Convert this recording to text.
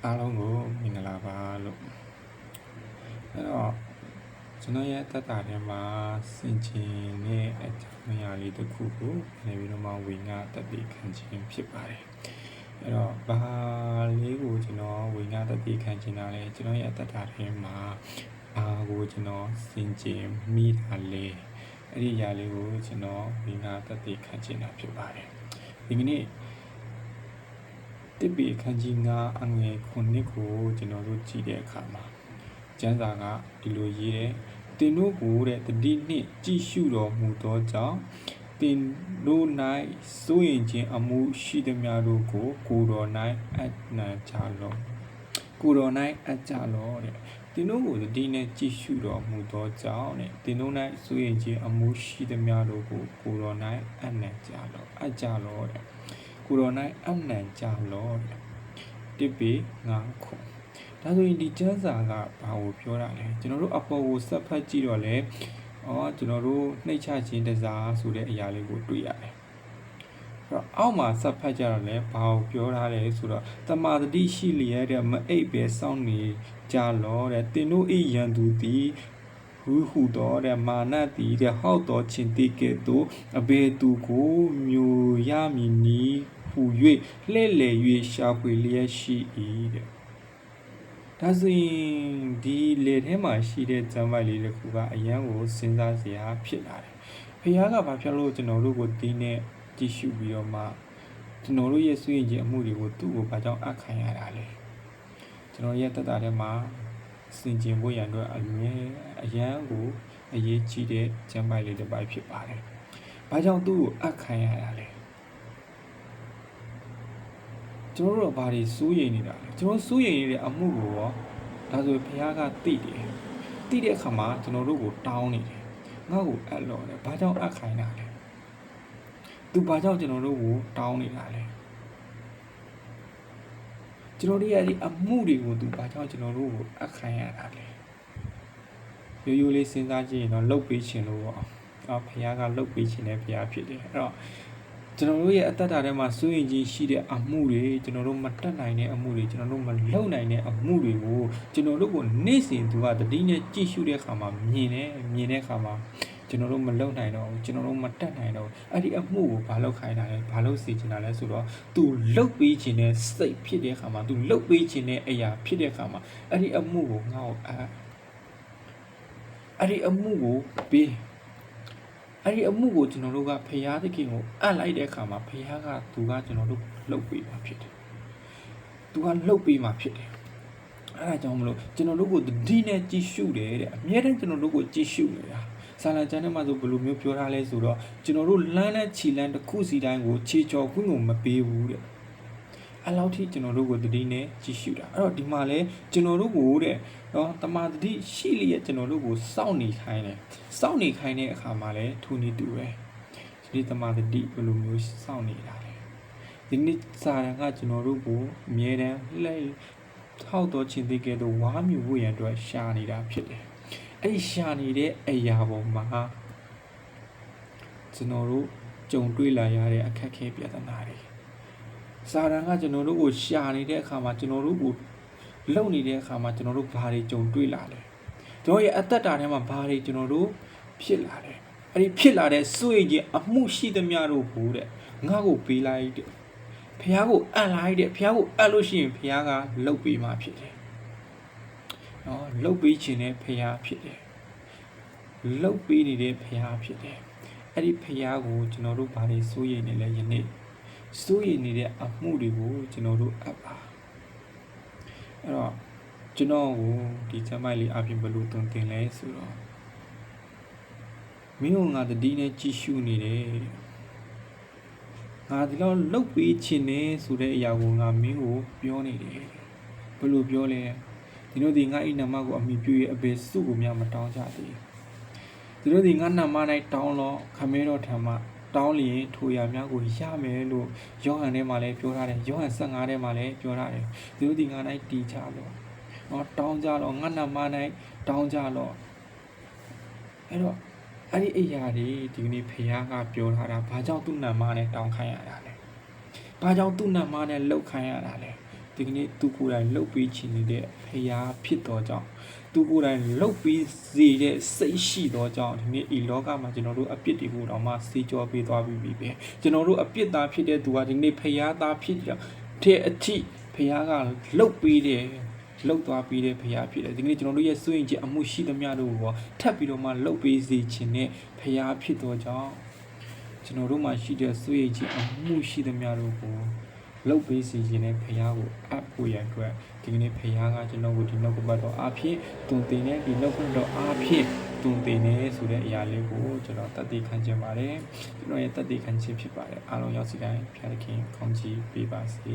အားလုံးကိုမင်္ဂလာပါလို့အဲ့တော့ကျွန်တော်ရဲ့တက်တာထဲမှာစင်ချင်တဲ့အကြောင်းအရာလေးတစ်ခုကိုနေပြီးတော့မှဝေငှတက်တည်ခံခြင်းဖြစ်ပါတယ်အဲ့တော့ဘာလေးကိုကျွန်တော်ဝေငှတက်တည်ခံခြင်းတာလဲကျွန်တော်ရဲ့တက်တာထဲမှာဘာကိုကျွန်တော်စင်ချင်မိတာလဲအဲ့ဒီအရာလေးကိုကျွန်တော်ဝေငှတက်တည်ခံခြင်းတာဖြစ်ပါတယ်ဒီကနေ့တိပိခန်းကြီး9အငယ်9ကိုကျွန်တော်တို့ကြည့်တဲ့အခါမှာကျမ်းစာကဒီလိုရေးတယ်တင်တို့ကိုတဲ့တတိနှစ်ကြည့်ရှုတော်မူသောကြောင့်တင်တို့၌စိုးရင်ခြင်းအမှုရှိသည်များတို့ကိုကိုတော်၌အနံကြလောကိုတော်၌အကြလောတဲ့တင်တို့ကိုတတိနဲ့ကြည့်ရှုတော်မူသောကြောင့်တဲ့တင်တို့၌စိုးရင်ခြင်းအမှုရှိသည်များတို့ကိုကိုတော်၌အနံကြလောအကြလောတဲ့ကိုတော်၌အနံကြလောတိပိ9ခုဒါဆိုရင်ဒီကျမ်းစာကဘာကိုပြောတာလဲကျွန်တော်တို့အပေါ်ကိုဆက်ဖတ်ကြည့်တော့လဲကျွန်တော်တို့နှိမ့်ချခြင်းတစားဆိုတဲ့အရာလေးကိုတွေ့ရတယ်အဲ့တော့အောက်မှာဆက်ဖတ်ကြတော့လဲဘာကိုပြောထားလဲဆိုတော့တမာတတိရှိလျက်တဲ့မအိပ်ပဲစောင့်နေကြလောတဲ့တင်တို့ဤရန်သူသည်ဟူသောတဲ့မာနတိတဲ့ဟောက်တော်ခြင်းတိကဲ့သို့အဘေသူကိုမျိုးရမည်နီဟူ၍လှဲ့လေ၍ရှာဖွေလျက်ရှိ၏တဲ့ဒါဆိုရင်ဒီလေထဲမှာရှိတဲ့ဇံပိုက်လေးတစ်ခုကအရန်ကိုစဉ်းစားစရာဖြစ်လာတယ်ဖခင်ကဘာဖြစ်လို့ကျွန်တော်တို့ကိုဒီနဲ့ကြည့်ရှုပြီးတော့မှကျွန်တော်တို့ရဲ့ဆွေးခြင်းအမှုတွေကိုသူ့ကိုဘာကြောင့်အခံရတာလဲကျွန်တော်ရဲ့တက်တာထဲမှာစင်ကျင်ဖို့ရန်အတွက်အရန်ကိုအရေးကြီးတဲ့ဇံပိုက်လေးတစ်ပိုက်ဖြစ်ပါတယ်ဘာကြောင့်သူ့ကိုအခံရတာလဲကျွန်တော်တို့ဘာတွေစိုးရိမ်နေတာလဲကျွန်တော်စိုးရိမ်နေတဲ့အမှုကိုရောဒါဆိုဖခင်ကသိတယ်သိတဲ့အခါမှာကျွန်တော်တို့ကိုတောင်းနေတယ်ငါ့ကိုအပ်လို့တယ်ဘာကြောင့်အပ်ခိုင်းတာလဲသူဘာကြောင့်ကျွန်တော်တို့ကိုတောင်းနေတာလဲကျွန်တော်တို့ရဲ့ဒီအမှုတွေကိုသူဘာကြောင့်ကျွန်တော်တို့ကိုအပ်ခိုင်းရတာလဲရိုးရိုးလေးစဉ်းစားကြည့်ရင်တော့လှုပ်ပေးခြင်းလို့ပေါ့ဖခင်ကလှုပ်ပေးခြင်းနဲ့ဖခင်ဖြစ်တယ်အဲ့တော့ကျွန်တော်တို့ရဲ့အတ္တတာထဲမှာစိုးရင်ကြီးရှိတဲ့အမှုတွေကျွန်တော်တို့မတတ်နိုင်တဲ့အမှုတွေကျွန်တော်တို့မလုပ်နိုင်တဲ့အမှုတွေကိုကျွန်တော်တို့ကိုနေ့စဉ်သူကတတိနဲ့ကြည့်ရှုတဲ့အခါမှာမြင်တဲ့အခါမှာကျွန်တော်တို့မလုပ်နိုင်တော့ဘူးကျွန်တော်တို့မတတ်နိုင်တော့အဲ့ဒီအမှုကိုဘာလုပ်ခိုင်းတာလဲဘာလုပ်စီချင်တာလဲဆိုတော့သူလှုပ်ပေးခြင်းနဲ့စိတ်ဖြစ်တဲ့အခါမှာသူလှုပ်ပေးခြင်းနဲ့အရာဖြစ်တဲ့အခါမှာအဲ့ဒီအမှုကိုငါ့ကိုအဲ့ဒီအမှုကိုပေးအဲ့ဒီအမှုကိုကျွန်တော်တို့ကဖရာသခင်ကိုအပ်လိုက်တဲ့အခါမှာဖရာကသူကကျွန်တော်တို့လှုပ်ပေးမှာဖြစ်တယ်သူကလှုပ်ပေးမှာဖြစ်တယ်အဲ့ဒါကြောင့်မလို့ကျွန်တော်တို့ကိုတတိနဲ့ကြည့်ရှုတယ်တဲ့အမြဲတမ်းကျွန်တော်တို့ကိုကြည့်ရှုနေတာဆာလံကျမ်းထဲမှာဆိုဘယ်လိုမျိုးပြောထားလဲဆိုတော့ကျွန်တော်တို့လမ်းနဲ့ခြေလမ်းတစ်ခုစီတိုင်းကိုခြေချော်ခွင့်ကိုမပေးဘူးတဲ့အဲ့လောက်ထိကျွန်တော်တို့ကိုတတိနဲ့ကြည့်ရှုတာအဲ့တော့ဒီမှာလဲကျွန်တော်တို့ကိုတဲ့တမာတတိရှိလျက်ကျွန်တော်တို့ကိုစောင့်နေခိုင်းတယ်စောင့်နေခိုင်းတဲ့အခါမှာလဲထူနေတူပဲဒီတမာတတိဘယ်လိုမျိုးစောင့်နေတာလဲဒီနေ့စာရန်ကကျွန်တော်တို့ကိုအမြဲတမ်းလှည့်ထောက်တော်ခြင်းတကယ်တော့ဝါမြူဖို့ရန်အတွက်ရှာနေတာဖြစ်တယ်အဲ့ရှာနေတဲ့အရာပေါ်မှာကျွန်တော်တို့ကြုံတွေ့လာရတဲ့အခက်အခဲပြဿနာတွေစာရန်ကကျွန်တော်တို့ကိုရှာနေတဲ့အခါမှာကျွန်တော်တို့ကိုလုံနေတဲ့အခါမှာကျွန်တော်တို့ဘာတွေကြုံတွေ့လာလဲကျွန်တော်ရဲ့အသက်တာထဲမှာဘာတွေကျွန်တော်တို့ဖြစ်လာလဲအဲ့ဒီဖြစ်လာတဲ့စွေခြင်းအမှုရှိသမျှတို့ကိုတဲ့ငါ့ကိုပေးလိုက်တဲ့ဖះကိုအပ်လိုက်တဲ့ဖះကိုအပ်လို့ရှိရင်ဖះကလှုပ်ပေးမှဖြစ်တယ်လှုပ်ပေးခြင်းနဲ့ဖះဖြစ်တယ်လှုပ်ပေးနေတဲ့ဖះဖြစ်တယ်အဲ့ဒီဖះကိုကျွန်တော်တို့ဘာတွေစိုးရိမ်နေလဲယနေ့စိုးရိမ်နေတဲ့အမှုတွေကိုကျွန်တော်တို့အပ်ပါအဲ့တော့ကျွန်တော်ကိုဒီစမိုက်လေးအပြင်ဘယ်လိုတုံတင်လဲဆိုတော့မင်းကငါတတိနဲ့ကြည့်ရှုနေတယ်ငါဒီလောက်လှုပ်ပေးခြင်းနဲ့ဆိုတဲ့အရာကိုငါမင်းကိုပြောနေတယ်ဘယ်လိုပြောလဲဒီတို့ဒီငါအိနာမကိုအမိပြုရဲ့အဘေစုကိုများမတောင်းကြသေးဒီတို့ဒီငါနာမ၌တောင်းတော့ခမဲတော်ထံမှာတောင်းလျင်ထိုရာများကိုရမယ်လို့ယောဟန်ထဲမှာလည်းပြောထားတယ်ယောဟန်15ထဲမှာလည်းပြောထားတယ်ဒီတို့ဒီငါ၌တည်ကြလို့တောင်းကြတော့ငါနာမ၌တောင်းကြတော့အဲ့တော့အဲ့ဒီအရာတွေဒီနေ့ဖခင်ကပြောထားတာဘာကြောင့်သူ့နာမနဲ့တောင်းခိုင်းရတာလဲဘာကြောင့်သူ့နာမနဲ့လှုပ်ခိုင်းရတာလဲ ဒီကနေ့သူကိုယ်တိုင်လှုပ်ပြီးချင်နေတဲ့ဖရာဖြစ်တော်ကြောင့်သူကိုယ်တိုင်လှုပ်ပြီးစေတဲ့စိတ်ရှိတော်ကြောင့်ဒီနေ့ဤလောကမှာကျွန်တော်တို့အပြစ်တွေကိုတော့မှစေကြောပေးသွားပြီးပဲကျွန်တော်တို့အပြစ်သားဖြစ်တဲ့သူကဒီနေ့ဖရာသားဖြစ်တဲ့အထိဖရာကလှုပ်ပြီးတယ်လှုပ်သွားပြီးတဲ့ဖရာဖြစ်တယ်ဒီနေ့ကျွန်တော်တို့ရဲ့စွန့်ရင်ချက်အမှုရှိသမျှတို့ကိုထပ်ပြီးတော့မှလှုပ်ပေးစေခြင်းနဲ့ဖရာဖြစ်တော်ကြောင့်ကျွန်တော်တို့မှာရှိတဲ့စွန့်ရင်ချက်အမှုရှိသမျှတို့ကိုလှုပ်ပေးစီခြင်းနဲ့ဖရာကိုအပ်ဖို့ရန်အတွက်ဒီကနေ့ဖရာကကျွန်တော်ကိုဒီနှုတ်ကပတ်တော်အားဖြင့်တုံတင်တဲ့ဒီနှုတ်ကပတ်တော်အားဖြင့်တုံတင်နေဆိုတဲ့အရာလေးကိုကျွန်တော်တတ်သိခံခြင်းပါတယ်ကျွန်တော်ရဲ့တတ်သိခံခြင်းဖြစ်ပါတယ်အားလုံးရောက်စီတိုင်းဖရာခင်ကောင်းချီးပေးပါစေ